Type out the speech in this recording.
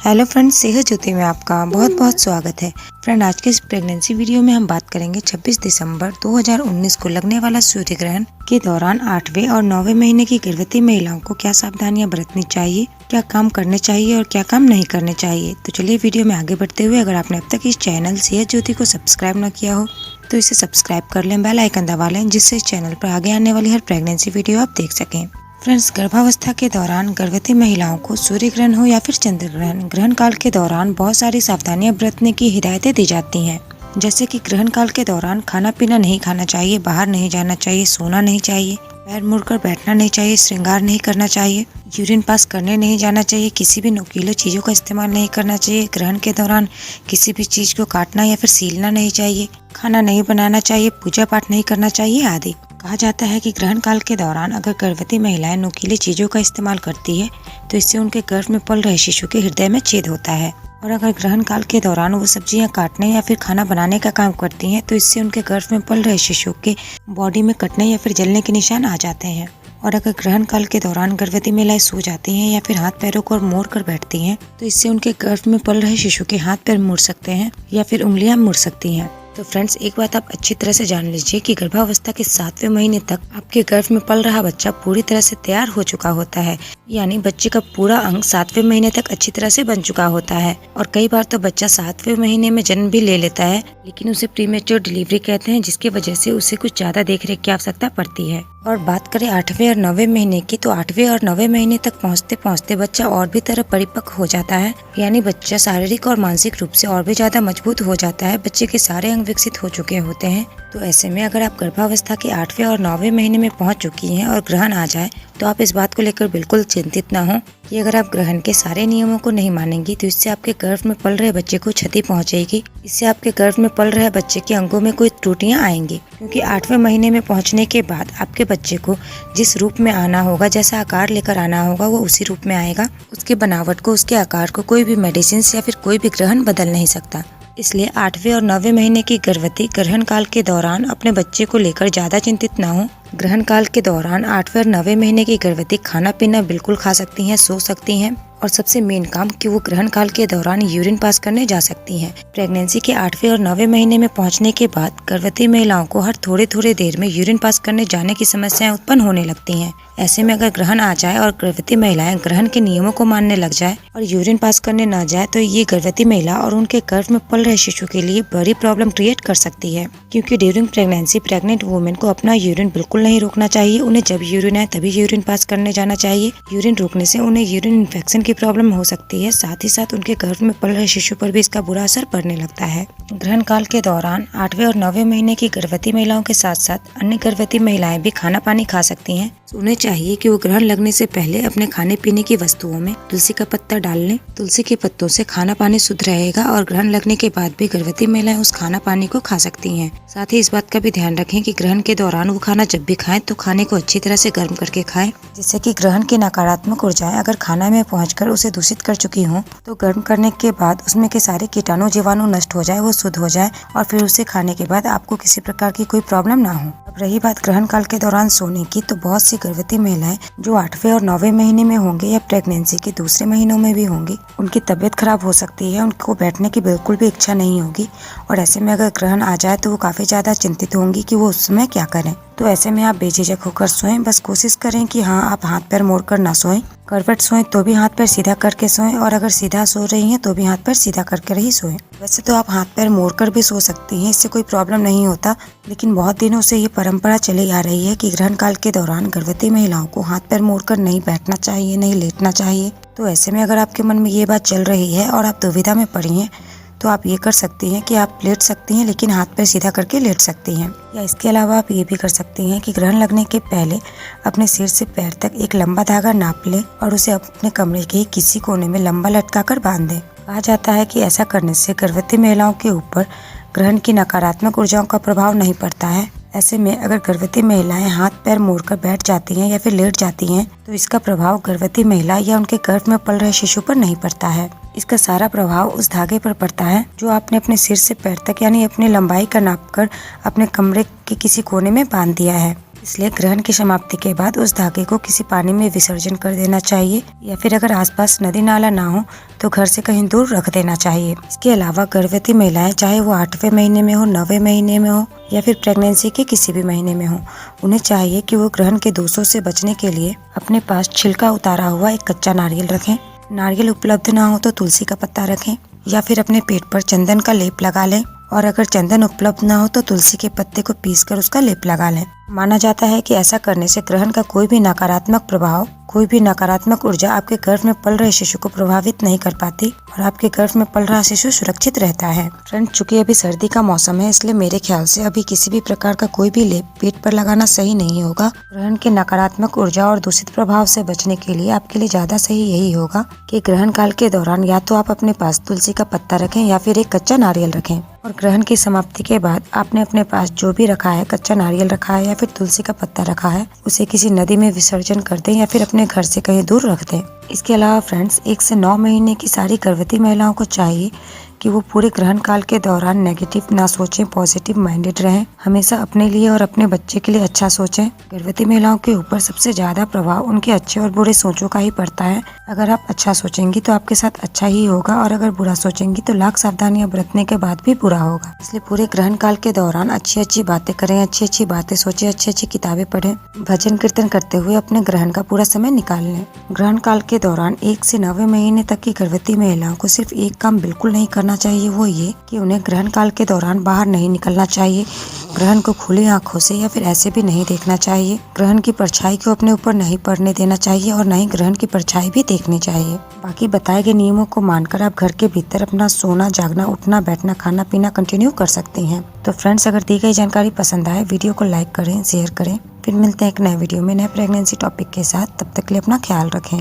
Hello friends, सेहत ज्योति में आपका बहुत बहुत स्वागत है। फ्रेंड, आज के इस प्रेगनेंसी वीडियो में हम बात करेंगे 26 दिसंबर 2019 को लगने वाला सूर्य ग्रहण के दौरान 8वें और 9वें महीने की गर्भवती महिलाओं को क्या सावधानियां बरतनी चाहिए, क्या काम करने चाहिए और क्या काम नहीं करने चाहिए। तो चलिए वीडियो में आगे बढ़ते हुए, अगर आपने अब तक इस चैनल सेहत ज्योति को सब्सक्राइब न किया हो तो इसे सब्सक्राइब कर लें, बेल आइकन दबा लें, जिससे इस चैनल पर आगे आने वाली हर प्रेगनेंसी वीडियो आप देख सकें। फ्रेंड्स, गर्भावस्था के दौरान गर्भवती महिलाओं को सूर्य ग्रहण हो या फिर चंद्र ग्रहण, ग्रहण काल के दौरान बहुत सारी सावधानियां बरतने की हिदायतें दी जाती हैं। जैसे कि ग्रहण काल के दौरान खाना पीना नहीं खाना चाहिए, बाहर नहीं जाना चाहिए, सोना नहीं चाहिए, पैर मुड़कर बैठना नहीं चाहिए, श्रृंगार नहीं करना चाहिए, यूरिन पास करने नहीं जाना चाहिए, किसी भी नुकीले चीजों का इस्तेमाल नहीं करना चाहिए, ग्रहण के दौरान किसी भी चीज को काटना या फिर सीलना नहीं चाहिए, खाना नहीं बनाना चाहिए, पूजा पाठ नहीं करना चाहिए आदि। कहा जाता है कि ग्रहण काल के दौरान अगर गर्भवती महिलाएं नुकीली चीजों का इस्तेमाल करती है तो इससे उनके गर्भ में पल रहे शिशु के हृदय में छेद होता है। और अगर ग्रहण काल के दौरान वो सब्जियां काटने या फिर खाना बनाने का काम करती हैं तो इससे उनके गर्भ में पल रहे शिशु के बॉडी में कटने या फिर जलने के निशान आ जाते हैं। और अगर ग्रहण काल के दौरान गर्भवती महिलाएं सो जाती हैं या फिर हाथ पैरों को मोड़ कर बैठती हैं तो इससे उनके गर्भ में पल रहे शिशु के हाथ पैर मुड़ सकते हैं या फिर उंगलियां मुड़ सकती हैं। तो फ्रेंड्स, एक बात आप अच्छी तरह से जान लीजिए कि गर्भावस्था के 7वें महीने तक आपके गर्भ में पल रहा बच्चा पूरी तरह से तैयार हो चुका होता है, यानी बच्चे का पूरा अंग 7वें महीने तक अच्छी तरह से बन चुका होता है। और कई बार तो बच्चा 7वें महीने में जन्म भी ले लेता है, लेकिन उसे प्रीमेच्योर डिलीवरी कहते हैं, जिसकी वजह से उसे कुछ ज्यादा देखरेख की आवश्यकता पड़ती है। और बात करें 8वें और 9वें महीने की, तो 8वें और 9वें महीने तक पहुँचते पहुँचते बच्चा और भी तरह परिपक्व हो जाता है, यानी बच्चा शारीरिक और मानसिक रूप से और भी ज्यादा मजबूत हो जाता है। बच्चे के सारे अंग विकसित हो चुके होते हैं। तो ऐसे में अगर आप गर्भावस्था के 8वें और 9वें महीने में पहुंच चुकी हैं और ग्रहण आ जाए तो आप इस बात को लेकर बिल्कुल चिंतित ना हो कि अगर आप ग्रहण के सारे नियमों को नहीं मानेंगी तो इससे आपके गर्भ में पल रहे बच्चे को क्षति पहुंचेगी। इससे आपके गर्भ में पल रहे बच्चे के अंगों में कोई त्रुटियां आएंगी, क्योंकि 8वें महीने में पहुंचने के बाद आपके बच्चे को जिस रूप में आना होगा, जैसा आकार लेकर आना होगा, वो उसी रूप में आएगा। उसके बनावट को, उसके आकार को कोई भी मेडिसिन या फिर कोई भी ग्रहण बदल नहीं सकता। इसलिए 8वें और 9वें महीने की गर्भवती ग्रहण काल के दौरान अपने बच्चे को लेकर ज्यादा चिंतित ना हो। ग्रहण काल के दौरान 8वें और 9वें महीने की गर्भवती खाना पीना बिल्कुल खा सकती हैं, सो सकती हैं, और सबसे मेन काम कि वो ग्रहण काल के दौरान यूरिन पास करने जा सकती हैं। प्रेगनेंसी के 8वें और 9वें महीने में पहुंचने के बाद गर्भवती महिलाओं को हर थोड़े थोड़े देर में यूरिन पास करने जाने की समस्याएं उत्पन्न होने लगती हैं। ऐसे में अगर ग्रहण आ जाए और गर्भवती महिलाएं ग्रहण के नियमों को मानने लग जाए और यूरिन पास करने न जाए तो ये गर्भवती महिला और उनके गर्भ में पल रहे शिशु के लिए बड़ी प्रॉब्लम क्रिएट कर सकती है, क्योंकि ड्यूरिंग प्रेगनेंसी प्रेग्नेंट वुमेन को अपना यूरिन बिल्कुल नहीं रोकना चाहिए। उन्हें जब यूरिन आए तभी यूरिन पास करने जाना चाहिए। यूरिन रोकने से उन्हें यूरिन इन्फेक्शन की प्रॉब्लम हो सकती है, साथ ही साथ उनके गर्भ में पल रहे शिशु पर भी इसका बुरा असर पड़ने लगता है। ग्रहण काल के दौरान 8वें और 9वें महीने की गर्भवती महिलाओं के साथ साथ अन्य गर्भवती महिलाएं भी खाना पानी खा सकती हैं। उन्हें चाहिए कि वो ग्रहण लगने से पहले अपने खाने पीने की वस्तुओं में तुलसी का पत्ता डाल लें। तुलसी के पत्तों से खाना पानी शुद्ध रहेगा और ग्रहण लगने के बाद भी गर्भवती महिलाएं उस खाना पानी को खा सकती हैं। साथ ही इस बात का भी ध्यान रखें कि ग्रहण के दौरान वो खाना जब भी खाएं तो खाने को अच्छी तरह से गर्म करके खाएं, जिससे कि ग्रहण की नकारात्मक ऊर्जाएं अगर खाना में पहुंचकर उसे दूषित कर चुकी हों तो गर्म करने के बाद उसमें के सारे कीटाणु जीवाणु नष्ट हो जाए, वो शुद्ध हो जाए और फिर उसे खाने के बाद आपको किसी प्रकार की कोई प्रॉब्लम ना हो। अब रही बात ग्रहण काल के दौरान सोने की, तो बहुत सी गर्भवती महिलाएं जो 8वें और 9वें महीने में होंगे या प्रेगनेंसी के दूसरे महीनों में भी होंगी, उनकी तबीयत खराब हो सकती है, उनको बैठने की बिल्कुल भी इच्छा नहीं होगी। और ऐसे में अगर ग्रहण आ जाए तो वो काफी ज्यादा चिंतित होंगी कि वो उस समय क्या करें। तो ऐसे में आप बेझिझक होकर सोएं। बस कोशिश करें कि हाँ, आप हाथ पैर मोड़कर ना सोएं। करवट सोएं तो भी हाथ पैर सीधा करके सोएं, और अगर सीधा सो रही हैं तो भी हाथ पैर सीधा करके ही सोएं। वैसे तो आप हाथ पैर मोड़कर भी सो सकती हैं, इससे कोई प्रॉब्लम नहीं होता, लेकिन बहुत दिनों से ये परंपरा चली आ रही है कि ग्रहण काल के दौरान गर्भवती महिलाओं को हाथ पैर मोड़कर नहीं बैठना चाहिए, नहीं लेटना चाहिए। तो ऐसे में अगर आपके मन में ये बात चल रही है और आप दुविधा में पड़ी हैं तो आप ये कर सकती हैं कि आप लेट सकती हैं, लेकिन हाथ पैर सीधा करके लेट सकती हैं। या इसके अलावा आप ये भी कर सकती हैं कि ग्रहण लगने के पहले अपने सिर से पैर तक एक लंबा धागा नाप लें और उसे अपने कमरे के किसी कोने में लंबा लटकाकर बांध दें। कहा जाता है कि ऐसा करने से गर्भवती महिलाओं के ऊपर ग्रहण की नकारात्मक ऊर्जाओं का प्रभाव नहीं पड़ता है। ऐसे में अगर गर्भवती महिलाएं हाथ पैर मोड़कर बैठ जाती हैं या फिर लेट जाती हैं तो इसका प्रभाव गर्भवती महिला या उनके गर्भ में पल रहे शिशु पर नहीं पड़ता है। इसका सारा प्रभाव उस धागे पर पड़ता है जो आपने अपने सिर से पैर तक यानी अपनी लंबाई का नाप कर अपने कमरे के किसी कोने में बांध दिया है। इसलिए ग्रहण की समाप्ति के बाद उस धागे को किसी पानी में विसर्जन कर देना चाहिए या फिर अगर आसपास नदी नाला ना हो तो घर से कहीं दूर रख देना चाहिए। इसके अलावा गर्भवती महिलाएं चाहे वो 8वें महीने में हो, 9वें महीने में हो या फिर प्रेगनेंसी के किसी भी महीने में हो, उन्हें चाहिए कि वो ग्रहण के दोषों से बचने के लिए अपने पास छिलका उतारा हुआ एक कच्चा नारियल रखें। नारियल उपलब्ध ना हो तो तुलसी का पत्ता रखें या फिर अपने पेट पर चंदन का लेप लगा लें और अगर चंदन उपलब्ध ना हो तो तुलसी के पत्ते को पीसकर उसका लेप लगा लें। माना जाता है कि ऐसा करने से ग्रहण का कोई भी नकारात्मक प्रभाव, कोई भी नकारात्मक ऊर्जा आपके गर्भ में पल रहे शिशु को प्रभावित नहीं कर पाती और आपके गर्भ में पल रहा शिशु सुरक्षित रहता है। फ्रेंड, चूंकि अभी सर्दी का मौसम है इसलिए मेरे ख्याल से अभी किसी भी प्रकार का कोई भी लेप पेट पर लगाना सही नहीं होगा। ग्रहण के नकारात्मक ऊर्जा और दूषित प्रभाव से बचने के लिए आपके लिए ज्यादा सही यही होगा कि ग्रहण काल के दौरान या तो आप अपने पास तुलसी का पत्ता रखें या फिर एक कच्चा नारियल रखें और ग्रहण की समाप्ति के बाद आपने अपने पास जो भी रखा है, कच्चा नारियल रखा है या फिर तुलसी का पत्ता रखा है, उसे किसी नदी में विसर्जन कर दें या फिर अपने घर से कहीं दूर रख दें। इसके अलावा फ्रेंड्स, 1 से 9 महीने की सारी गर्भवती महिलाओं को चाहिए कि वो पूरे ग्रहण काल के दौरान नेगेटिव ना सोचें, पॉजिटिव माइंडेड रहें, हमेशा अपने लिए और अपने बच्चे के लिए अच्छा सोचें। गर्भवती महिलाओं के ऊपर सबसे ज्यादा प्रभाव उनके अच्छे और बुरे सोचों का ही पड़ता है। अगर आप अच्छा सोचेंगी तो आपके साथ अच्छा ही होगा और अगर बुरा सोचेंगी तो लाख सावधानियां बरतने के बाद भी बुरा होगा। इसलिए पूरे ग्रहण काल के दौरान अच्छी अच्छी बातें करें, अच्छी अच्छी बातें सोचें, अच्छी अच्छी किताबें पढ़ें, भजन कीर्तन करते हुए अपने ग्रहण का पूरा समय निकाल लें। ग्रहण काल के दौरान 1 से 9वें महीने तक की गर्भवती महिलाओं को सिर्फ एक काम बिल्कुल नहीं करना चाहिए, वो ये कि उन्हें ग्रहण काल के दौरान बाहर नहीं निकलना चाहिए। ग्रहण को खुली आंखों से या फिर ऐसे भी नहीं देखना चाहिए। ग्रहण की परछाई को अपने ऊपर नहीं पड़ने देना चाहिए और न ही ग्रहण की परछाई भी देखनी चाहिए। बाकी बताए गए नियमों को मानकर आप घर के भीतर अपना सोना, जागना, उठना, बैठना, खाना पीना कंटिन्यू कर सकती हैं। तो फ्रेंड्स, अगर दी गई जानकारी पसंद आए वीडियो को लाइक करें, शेयर करें। फिर मिलते हैं एक नए वीडियो में नए प्रेगनेंसी टॉपिक के साथ। तब तक के लिए अपना ख्याल रखें।